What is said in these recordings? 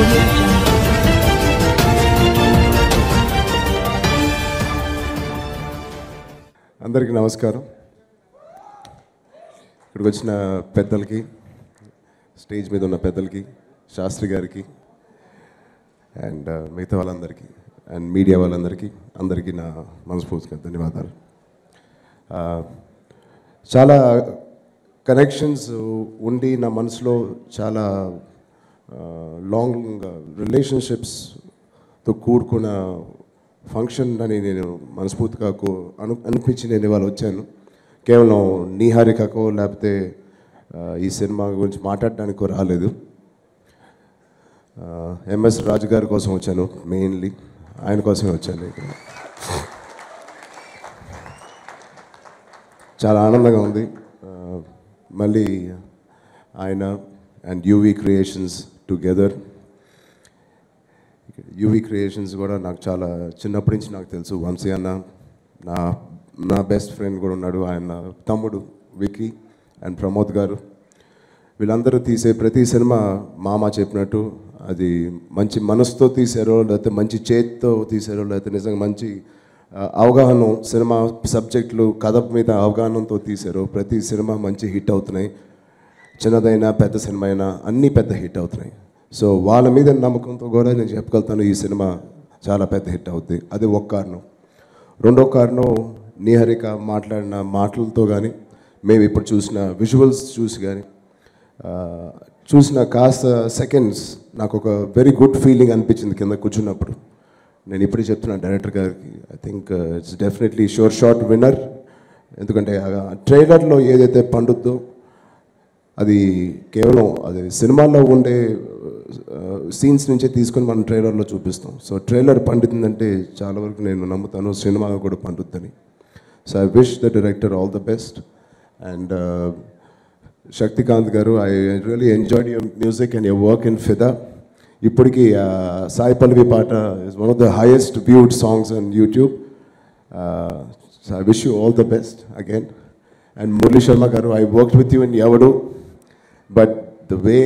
audio jungle. అందరికీ నమస్కారం. ఇక్కడికి వచ్చిన పెద్దలకి, స్టేజ్ మీద ఉన్న పెద్దలకి, శాస్త్రి గారికి అండ్ మిగతా వాళ్ళందరికీ అండ్ మీడియా వాళ్ళందరికీ అందరికీ నా మనస్ఫూర్తిగా ధన్యవాదాలు. చాలా కనెక్షన్స్ ఉండి నా మనసులో చాలా లాంగ్ రిలేషన్షిప్స్తో కూడుకున్న ఫంక్షన్ అని నేను మనస్ఫూర్తిగా అనిపించి నేను ఇవాళ వచ్చాను. కేవలం నీహారికకో లేకపోతే ఈ సినిమా గురించి మాట్లాడడానికో రాలేదు. ఎంఎస్ రాజు గారి కోసం వచ్చాను, మెయిన్లీ ఆయన కోసమే వచ్చాను. ఇక్కడ చాలా ఆనందంగా ఉంది. మళ్ళీ ఆయన and UV creations together. UV creations కూడా నాకు చాలా చిన్నప్పటి నుంచి నాకు తెలుసు. వంశీ అన్న నా బెస్ట్ ఫ్రెండ్ కూడా ఉన్నాడు, ఆయన తమ్ముడు విక్కీ అండ్ ప్రమోద్ గారు. వీళ్ళందరూ తీసే ప్రతి సినిమా మామ చెప్పినట్టు అది మంచి మనసుతో తీసారో లేకపోతే మంచి చేతితో తీసారో లేకపోతే నిజంగా మంచి అవగాహన సినిమా సబ్జెక్టులు కథ మీద అవగాహనతో తీసారో ప్రతి సినిమా మంచి హిట్ అవుతున్నాయి. చిన్నదైనా పెద్ద సినిమా అయినా అన్నీ పెద్ద హిట్ అవుతున్నాయి. సో వాళ్ళ మీద నమ్మకంతో కూడా నేను చెప్పగలుగుతాను ఈ సినిమా చాలా పెద్ద హిట్ అవుద్ది. అది ఒక కారణం. రెండో కారణం నీహారిక మాట్లాడిన మాటలతో కానీ మేము ఇప్పుడు చూసిన విజువల్స్ చూసి కానీ చూసిన కాస్త సెకండ్స్ నాకు ఒక వెరీ గుడ్ ఫీలింగ్ అనిపించింది కింద కూర్చున్నప్పుడు. నేను ఇప్పుడే చెప్తున్నాను డైరెక్టర్ గారికి, I think it's definitely sure shot winner. ఎందుకంటే ట్రైలర్లో ఏదైతే పండుద్దో అది కేవలం అది సినిమాల్లో ఉండే సీన్స్ నుంచే తీసుకొని మనం ట్రైలర్లో చూపిస్తాం. సో ట్రైలర్ పండుతుందంటే చాలా వరకు నేను నమ్ముతాను సినిమా కూడా పండుద్దని. So I wish the director all the best. And Shaktikanth garu, I really enjoyed your music and your work in Fidaa. ఇప్పటికీ సాయి పల్లవి పాట is one of the highest viewed songs on YouTube. So I wish you all the best again. And Murali Sharma garu, I worked with you in Evadu, but the way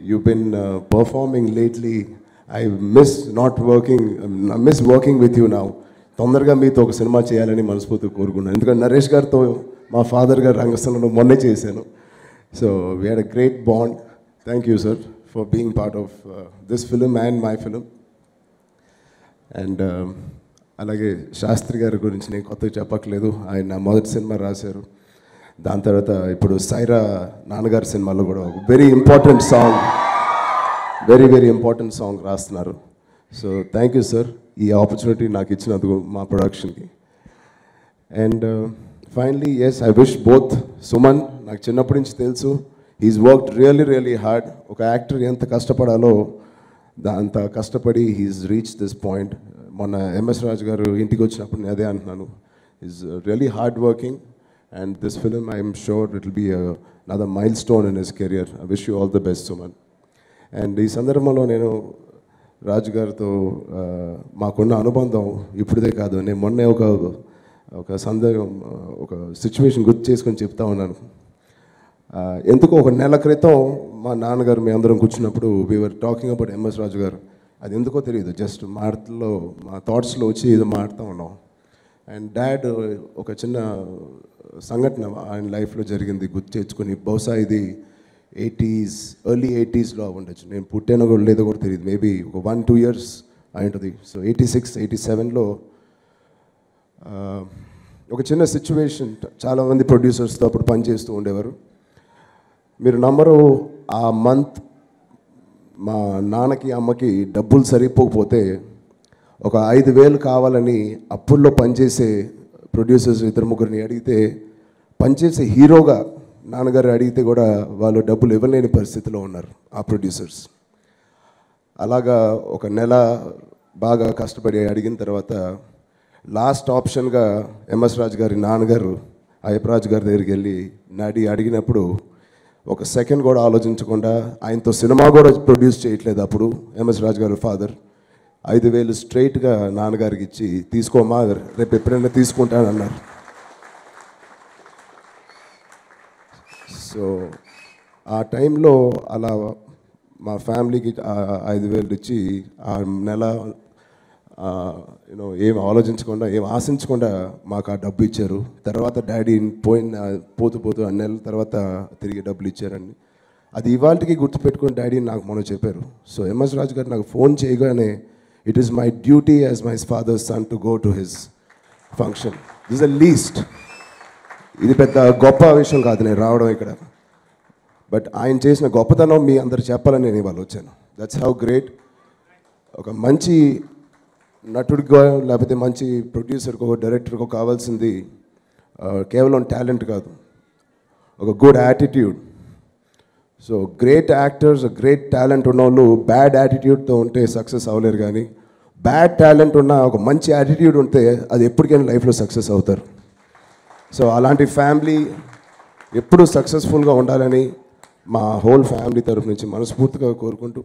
you've been performing lately, I miss working with you now. తొందరగా మీతో ఒక cinema చేయాలని మనస్ఫూర్తిగా కోరుకున్నాను. ఎందుకంటే నరేష్ గారితో మా father గారు రంగస్థలంలో మొన్నే చేశాను. So we had a great bond. Thank you sir for being part of this film and my film. And అలాగే శాస్త్రి గారి గురించి నేను కొత్తగా చెప్పట్లేదు. ఆయన మొదటి సినిమా రాశారు, దాని తర్వాత ఇప్పుడు సైరా నాన్నగారి సినిమాలో కూడా ఒక వెరీ ఇంపార్టెంట్ సాంగ్ రాస్తున్నారు. సో థ్యాంక్ యూ సార్ ఈ ఆపర్చునిటీ నాకు ఇచ్చినందుకు మా ప్రొడక్షన్కి. And finally yes, I wish both. Suman నాకు చిన్నప్పటి నుంచి తెలుసు, హీస్ వర్క్డ్ రియలీ హార్డ్. ఒక యాక్టర్ ఎంత కష్టపడాలో అంత కష్టపడి హీస్ రీచ్ దిస్ పాయింట్. మొన్న ఎంఎస్ రాజు గారు ఇంటికి వచ్చినప్పుడు నేను అదే అంటున్నాను, is really hard working. And this film, I am sure it will be another milestone in his career. I wish you all the best, Suman. And ఈ సందర్భంలో నేను రాజు గారితో మాకున్న అనుబంధం ఇప్పుడుదే కాదు, నేను మొన్నే ఒక సందర్భం ఒక సిచ్యువేషన్ గుర్తు చేసుకొని చెప్తా ఉన్నాను. ఎందుకో ఒక నెల క్రితం మా నాన్నగారు మీ అందరం కూర్చున్నప్పుడు we were talking about MS Raju garu. అది ఎందుకో తెలియదు, జస్ట్ మా థాట్స్లో వచ్చి ఏదో మాడుతూ ఉన్నాం. అండ్ డాడ్ ఒక చిన్న సంఘటన ఆయన లైఫ్లో జరిగింది గుర్తు తెచ్చుకొని, బహుశా ఇది ఎర్లీ 80s ఉండొచ్చు, నేను పుట్టానో కూడా లేదో కూడా తెలియదు, మేబీ ఒక 1-2 years అయి ఉంటుంది. సో 86, 87లో ఒక చిన్న సిచ్యువేషన్. చాలామంది ప్రొడ్యూసర్స్తో అప్పుడు పనిచేస్తూ ఉండేవారు. మీరు నమ్మరు, ఆ మంత్ మా నాన్నకి అమ్మకి డబ్బులు సరిపోకపోతే ఒక 5,000 కావాలని అప్పుల్లో పనిచేసే ప్రొడ్యూసర్స్ 2-3 అడిగితే, పనిచేసే హీరోగా నాన్నగారు అడిగితే కూడా వాళ్ళు డబ్బులు ఇవ్వలేని పరిస్థితిలో ఉన్నారు ఆ ప్రొడ్యూసర్స్. అలాగా ఒక నెల బాగా కష్టపడి అడిగిన తర్వాత లాస్ట్ ఆప్షన్గా ఎంఎస్ రాజు గారి నాన్నగారు అయ్యప్పరాజు గారి దగ్గరికి వెళ్ళి అడిగినప్పుడు ఒక సెకండ్ కూడా ఆలోచించకుండా, ఆయనతో సినిమా కూడా ప్రొడ్యూస్ చేయట్లేదు అప్పుడు ఎంఎస్ రాజు గారి ఫాదర్, 5,000 స్ట్రైట్గా నాన్నగారికి ఇచ్చి, తీసుకోమా రేపు ఎప్పుడైనా తీసుకుంటానన్నారు. సో ఆ టైంలో అలా మా ఫ్యామిలీకి 5,000 ఇచ్చి ఆ నెల ఏం ఆలోచించకుండా ఏం ఆశించకుండా మాకు ఆ డబ్బు ఇచ్చారు. తర్వాత డాడీ పోతూ 2 నెలల తర్వాత తిరిగి డబ్బులు ఇచ్చారండి. అది ఇవాళకి గుర్తుపెట్టుకుని డాడీ నాకు మొన్న చెప్పారు. సో ఎంఎస్ రాజు గారు నాకు ఫోన్ చేయగానే it is my duty as my father's son to go to his function. This the least. ఇది పెద్ద గొప్ప విషయం కాదు నేను రావడం ఇక్కడ, బట్ ఆయన చేసిన గొప్పతనం మీ అందరు చెప్పాలని నేను ఇవాళ వచ్చాను. That's how great. ఒక మంచి నటుడిగా లేకపోతే మంచి ప్రొడ్యూసర్కో డైరెక్టర్కో కావాల్సింది కేవలం టాలెంట్ కాదు, ఒక good attitude. So great actors, great talent ఉన్న వాళ్ళు బ్యాడ్ యాటిట్యూడ్తో ఉంటే సక్సెస్ అవ్వలేరు, కానీ బ్యాడ్ టాలెంట్ ఉన్న ఒక మంచి యాటిట్యూడ్ ఉంటే అది ఎప్పటికైనా లైఫ్లో సక్సెస్ అవుతారు. సో అలాంటి ఫ్యామిలీ ఎప్పుడూ సక్సెస్ఫుల్గా ఉండాలని మా హోల్ ఫ్యామిలీ తరఫు నుంచి మనస్ఫూర్తిగా కోరుకుంటూ,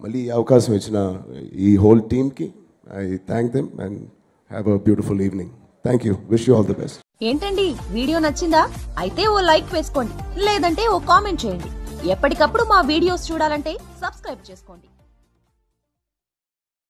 మళ్ళీ ఈ అవకాశం ఇచ్చిన ఈ హోల్ టీమ్కి I thank them and have a beautiful evening. Thank you. Wish you all the best. ఏంటండి, వీడియో నచ్చిందా? అయితే ఓ లైక్ వేసుకోండి, లేదంటే ఓ కామెంట్ చేయండి. ఎప్పటికప్పుడు మా వీడియోస్ చూడాలంటే సబ్స్క్రైబ్ చేసుకోండి.